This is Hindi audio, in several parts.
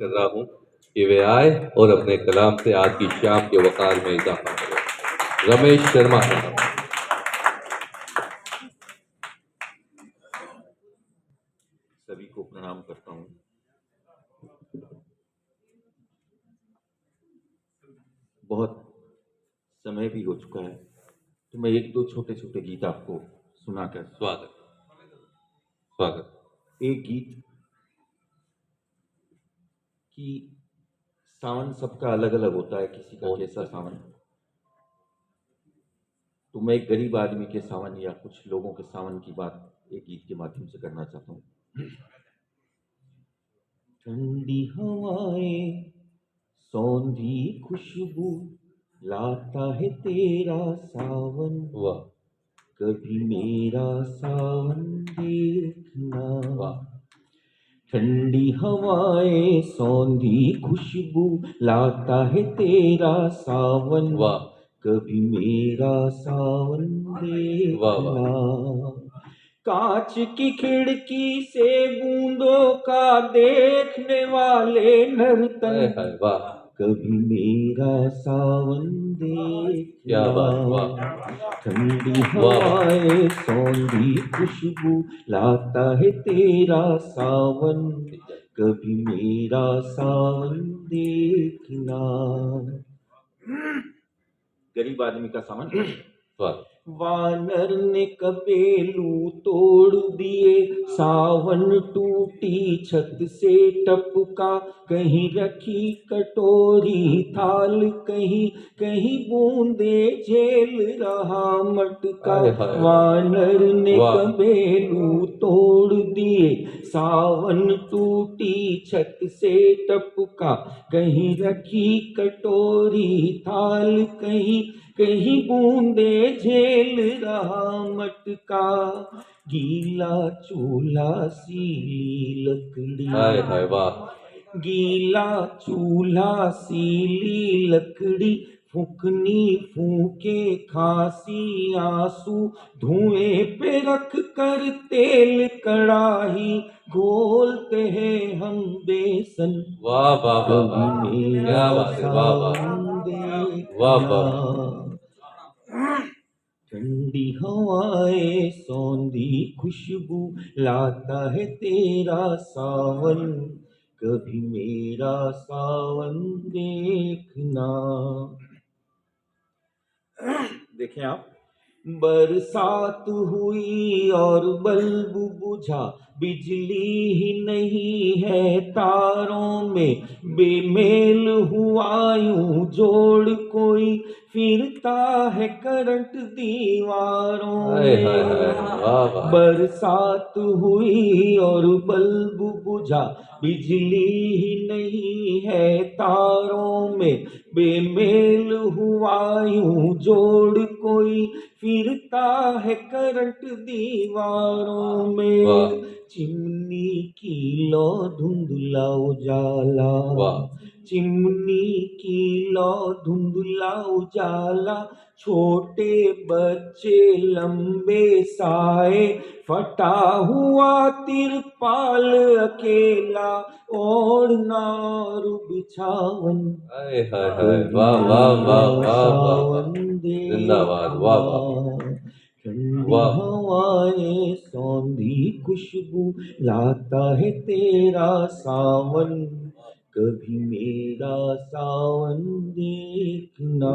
कर रहा हूँ कि वे आए और अपने कलाम से आज की शाम के वक़ार में इजाफा करें। रमेश शर्मा साहब। सभी को प्रणाम करता हूँ। बहुत समय भी हो चुका है, तो मैं एक दो छोटे छोटे गीत आपको सुनाकर स्वागत। एक गीत कि सावन सबका अलग अलग होता है, किसी का कैसा सावन, तो मैं एक गरीब आदमी के सावन या कुछ लोगों के सावन की बात एक गीत के माध्यम से करना चाहता हूँ। ठंडी हवाएं, सौंधी खुशबू लाता है तेरा सावन, वाह। कभी मेरा सावन देखना। वाह। ठंडी हवाएं, सौंधी खुशबू लाता है तेरा सावन, वाह। कभी मेरा सावन देखना। कांच की खिड़की से बूंदों का देखने वाले नर्तन, वाह। कभी मेरा सावन देखना। ठंडी हवाएं, सौंधी खुशबू लाता है तेरा सावन, कभी मेरा सावन देखना। गरीब आदमी का सावन। वानर ने कबेलू तोड़ दिए, सावन टूटी छत से टपका, कहीं रखी कटोरी थाल, कहीं कहीं बूंदे झेल रहा मटका। वानर ने कबेलू तोड़ दिए, सावन टूटी छत से टपका, कहीं रखी कटोरी थाल, कहीं कहीं बूंदे झेल रहा मटका। गीला चूल्हा सीली लकड़ी, गीला चूल्हा सीली लकड़ी, फूकनी फूके खांसी आंसू, धुएं पे रख कर तेल कड़ाही, घोलते हैं हम बेसन। वाह वाह वाह, कभी मेरा सावन देखना। ठंडी हवाएं, सौंधी खुशबू लाता है तेरा सावन, कभी मेरा सावन देखना। देखें आप, बरसात हुई और बल्ब बुझा, बिजली ही नहीं है तारों में, बेमेल हुआ यूं जोड़ कोई, फिरता है करंट दीवारों में। बरसात हुई और बल्ब बुझा, बिजली ही नहीं है तारों में, बेमेल हुआ यूं जोड़ कोई, फिरता है करंट दीवारों में। चिमनी की लो धुंधला उजाला, चिमनी की लो धुंधला उजाला, छोटे बच्चे लंबे साए, फटा हुआ तिरपाल अकेला, ओढ़ना और बिछावन। वाह वाह वाह वाह, जिंदाबाद। वाह वाह। ठंडी हवाएं, सौंधी खुशबू लाता है तेरा सावन, कभी मेरा सावन देखना।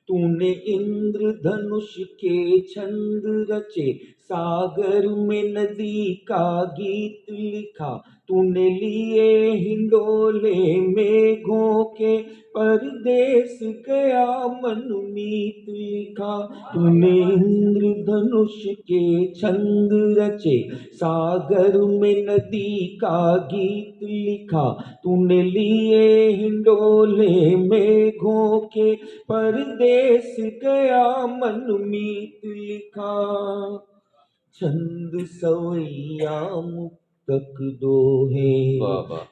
तूने इंद्रधनुष के छंद रचे, सागर में नदी का गीत लिखा, तूने लिए हिंडोले मेघों के, परदेस गया मनमीत लिखा। तूने इंद्रधनुष के छंद रचे, सागर में नदी का गीत लिखा, तूने लिए हिंडोले मेघों के, परदेस गया मनमीत लिखा। छंद सवैया मुक्तक दोहे,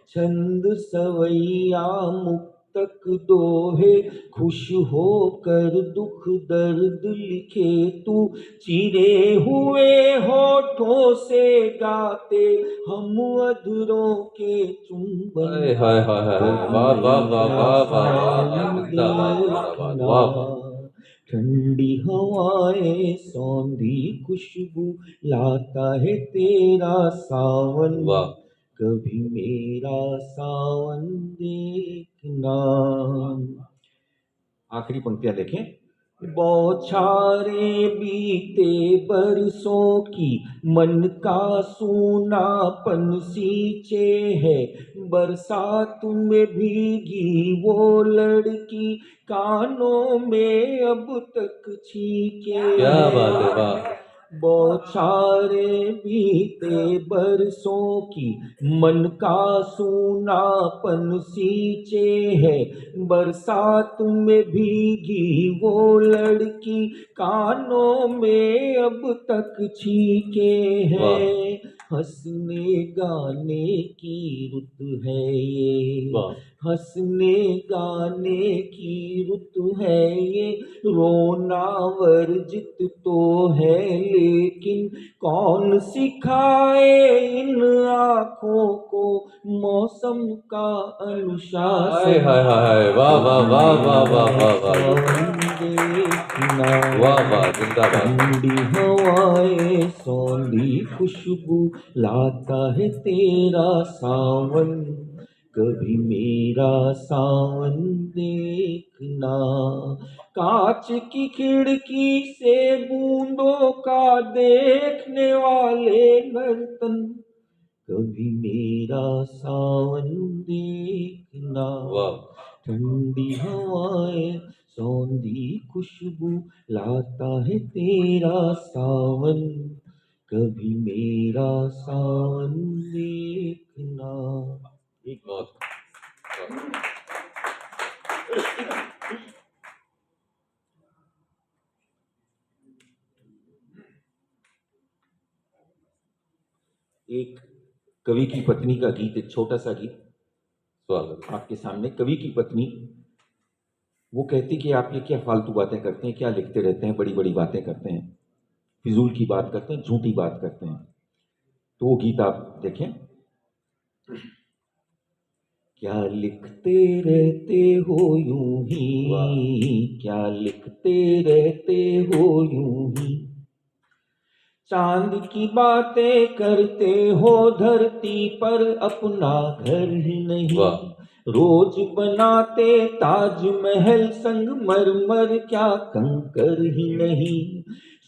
छंद सवैया मुक्तक तक दोहे खुश होकर दुख दर्द लिखे तू, चिरे हुए होठों से गाते हम अधरों के चुंबन, हाय हाय हाय हाय, वाह वाह वाह वाह वाह वाह वाह, जिंदाबाद जिंदाबाद, वाह वाह। ठंडी हवाएं सौंधी खुशबू लाता है तेरा सावन, वाह कभी मेरा सावन देखना। आखिरी पंक्तियां देखें। बौछारें बीते बरसों की, मन का सूनापन सींचे है, बरसात में भीगी वो लड़की कानों में अब तक छींके क्या है। बात है, वाह बौछारें बीते बरसों की, मन का सूनापन सींचे है, बरसात में भीगी वो लड़की कानों में अब तक छींके है। हंसने गाने की रुत है ये, वाह हंसने गाने की रुत है ये, रोना वर्जित तो है लेकिन कौन सिखाए इन आँखों को मौसम का हाय अनुशासन, हाय हाय, वाह वाह वाह वाह वाह वाह वाह, सावन देखना। वाह वाह, जिंदाबाद। ठंडी हवाएं सौंधी खुशबू लाता है तेरा सावन, कभी मेरा सावन देखना। कांच की खिड़की से बूंदों का देखने वाले नर्तन, कभी मेरा सावन देखना। वाह ठंडी हवाएं सौंधी खुशबू लाता है तेरा सावन, कभी मेरा सावन देखना। एक बहुत वाह। एक कवि की पत्नी का गीत, एक छोटा सा गीत स्वागत। आपके सामने। कवि की पत्नी वो कहती कि आप ये क्या फालतू बातें करते हैं, क्या लिखते रहते हैं, बड़ी बड़ी बातें करते हैं, फिजूल की बात करते हैं, झूठी बात करते हैं। तो वो गीत आप देखें। क्या लिखते रहते हो यूं ही, क्या लिखते रहते हो यूं ही, चांद की बातें करते हो धरती पर अपना घर ही नहीं, वाह रोज बनाते ताजमहल संगमरमर क्या कंकर ही नहीं,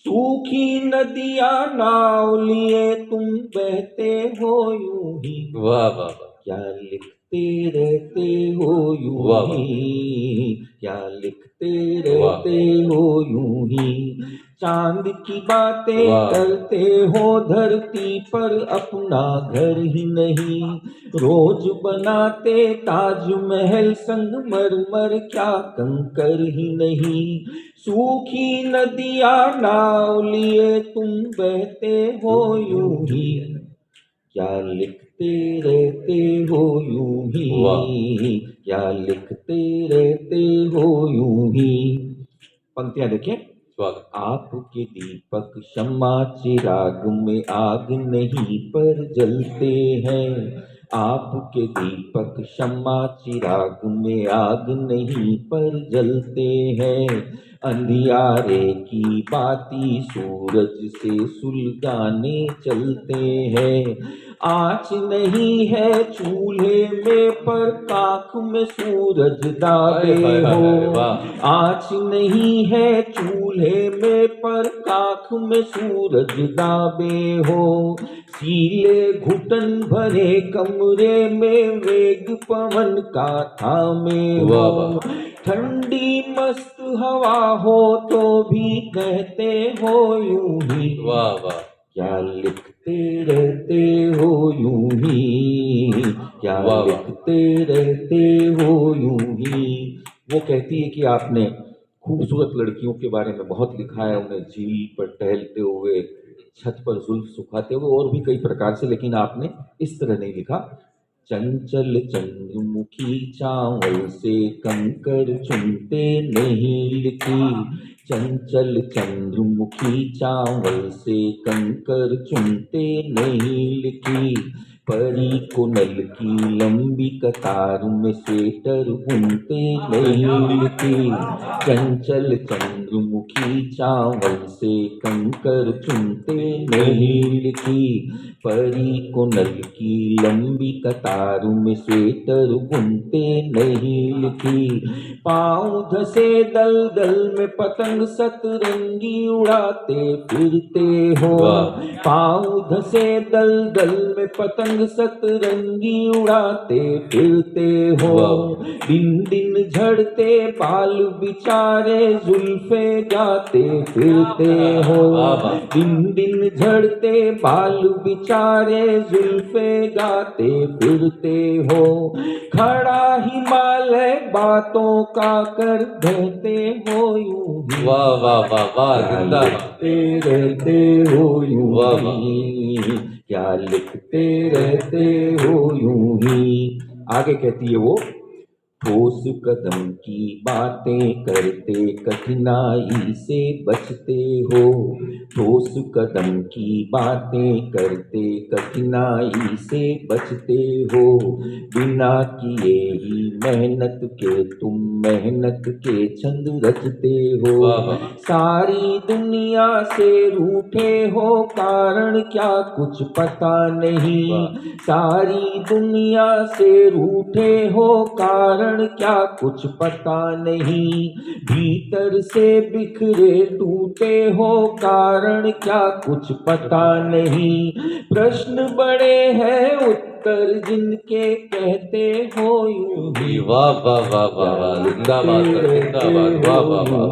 सूखी नदियां नाव लिए तुम बहते हो यूं ही, वाह वाह वाह, क्या लिखते रहते हो यूं वाह, वाह। ही, क्या लिखते वाह। रहते हो यूं ही, चांद की बातें वाह। करते हो धरती पर अपना घर ही नहीं, रोज बनाते ताजमहल संगमरमर क्या कंकर ही नहीं, सूखी नदियां नाव लिए तुम बहते हो यूं ही, क्या लिखते रहते हो यूं ही, क्या लिखते रहते हो यूं ही। पंक्तियां देखें। स्वागत। आपके दीपक शम्मा चिराग में आग नहीं पर जलते हैं, आपके दीपक शम्मा चिराग में आग नहीं पर जलते हैं, अंधियारे की बाती सूरज से सुलगाने चलते हैं, आँच नहीं है चूल्हे में पर काख में सूरज दाबे हाय, हाय, हाय, हो, वाह। आँच नहीं है चूल्हे में पर काख में सूरज दाबे हो, सीले घुटन भरे कमरे में वेग पवन का थामे वाह, हो, वाह। ठंडी मस्त हवा हो तो भी कहते हो यूं ही, वाह वाह, क्या लिखते रहते हो यूं ही, क्या वाह, वाह। लिखते रहते हो यूं ही। वो कहती है कि आपने खूबसूरत लड़कियों के बारे में बहुत लिखा है, उन्हें झील पर टहलते हुए, छत पर जुल्फ सुखाते हुए और भी कई प्रकार से, लेकिन आपने इस तरह नहीं लिखा। चंचल चंद्रमुखी चंद्रमुखी चावल से कंकर चुनते नहीं लिखी, चंचल चंद्रमुखी चावल से कंकर चुनते नहीं लिखी, परी को नल की लंबी कतार में स्वेटर बुनते नहीं लिखी, चंचल चंद्रमुखी चावल से कंकर चुनते नहीं लिखी, परी को नल की लंबी कतार में स्वेटर बुनते नहीं लिखी, पाँव धसे दल दल में पतंग सतरंगी उड़ाते फिरते हो, पाँव धसे दल दल में पतंग सतरंगी उड़ाते फिरते हो, दिन दिन झड़ते बाल बिचारे जुल्फे गाते फिरते हो, दिन दिन झड़ते बाल बिचारे जुल्फे गाते फिरते हो, खड़ा हिमालय बातों का कर देते हो यूं ही, वाह वाह वाह वाह, जिंदाबाद। लिखते रहते हो यूं वाह, ही, क्या लिखते रहते हो यूं ही। आगे कहती है वो, ठोस कदम की बातें करते कठिनाई से बचते हो, ठोस कदम की बातें करते कठिनाई से बचते हो, बिना किए ही मेहनत के तुम मेहनत के छंद रचते हो, सारी दुनिया से रूठे हो कारण क्या कुछ पता नहीं, सारी दुनिया से रूठे हो कारण क्या कुछ पता नहीं, भीतर से बिखरे टूटे हो कारण क्या कुछ पता नहीं, प्रश्न बड़े हैं उत्तर जिनके कहते हो यूं ही, वाह वाह वाह वाह वाह, जिंदाबाद सर, जिंदाबाद, वाह वाह वाह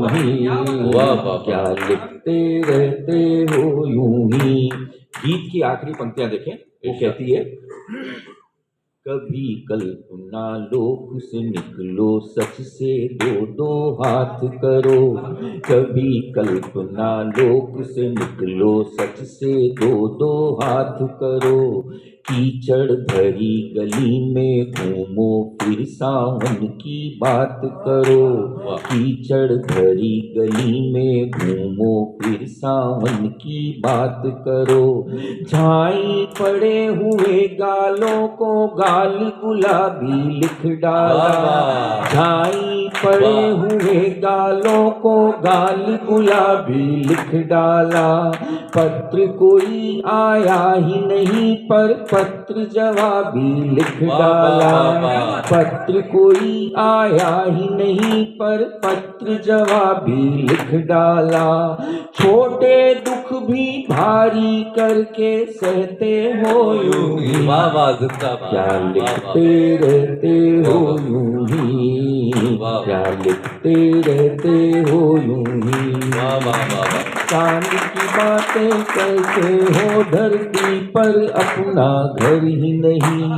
वाह वाह, क्या लिखते रहते हो यूं ही। गीत की आखिरी पंक्तियां देखें, वो कहती है, कभी कल्पना लो खुश निकलो सच से दो दो हाथ करो, कभी कल्पना लो खुश निकलो सच से दो दो हाथ करो, कीचड़ भरी गली में घूमो फिर सावन की बात करो, कीचड़ भरी गली में घूमो फिर सावन की बात करो, झाई पड़े हुए गालों को गाल गुलाबी लिख डाला, झाई पड़े हुए गालों को गाल गुलाबी लिख डाला, पत्र कोई आया ही नहीं पर पत्र जवाबी लिख डाला, पत्र कोई आया ही नहीं पर पत्र जवाबी लिख डाला, छोटे दुख भी भारी करके सहते हो यूं ही, क्या लिखते रहते हो यूं ही, क्या लिखते रहते हो यूं ही, चांद की बातें करते हो धरती पर अपना घर ही नहीं,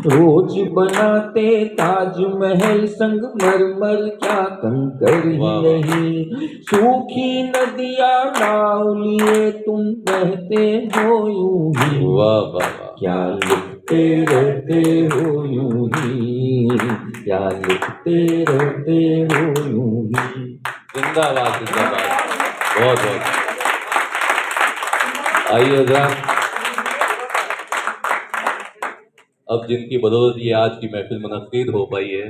रोज बनाते ताजमहल संगमरमर क्या कंकर ही नहीं, सूखी नदियां नाव लिए तुम बहते हो यूं ही, क्या लिखते रहते हो यूं ही, क्या लिखते रहते हो यूं ही। जिंदाबाद जिंदाबाद, बहुत बहुत। आइए हज़रात, अब जिनकी बदौलत ये आज की महफिल मुनक्किद हो पाई है,